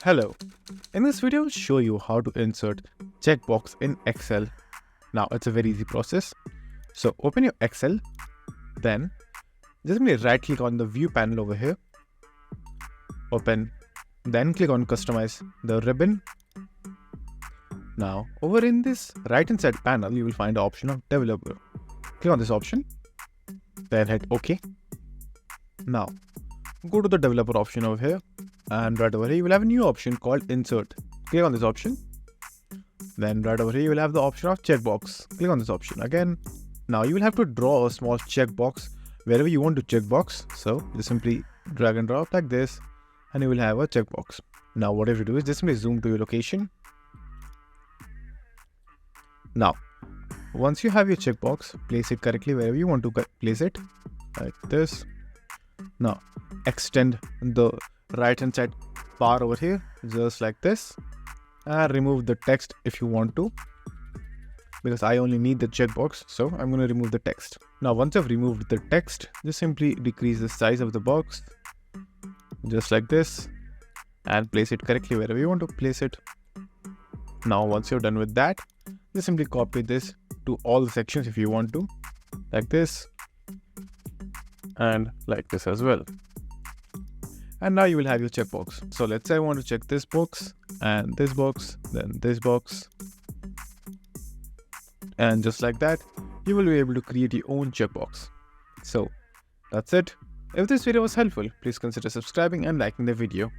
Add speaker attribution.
Speaker 1: Hello, in this video I'll show you how to insert checkbox in Excel. Now it's a very easy process. So open your Excel, then just simply right click on the view panel over here, open, then click on customize the ribbon. Now over in this right hand side panel you will find the option of developer. Click on this option, then hit OK. Now go to the developer option over here, and right over here you will have a new option called insert. Click on this option. Then right over here you will have the option of checkbox. Click on this option again. Now you will have to draw a small checkbox wherever you want to checkbox. So just simply drag and drop like this and you will have a checkbox. Now what you have to do is just simply zoom to your location. Now once you have your checkbox, place it correctly wherever you want to place it, like this. Now extend the right hand side bar over here just like this, and remove the text if you want to, because I only need the checkbox, so I'm going to remove the text. Now once I've removed the text, just simply decrease the size of the box just like this and place it correctly wherever you want to place it. Now once you're done with that, just simply copy this to all the sections if you want to, like this and like this as well. And now you will have your checkbox. So let's say I want to check this box and this box, then this box. And just like that, you will be able to create your own checkbox. So that's it. If this video was helpful, please consider subscribing and liking the video.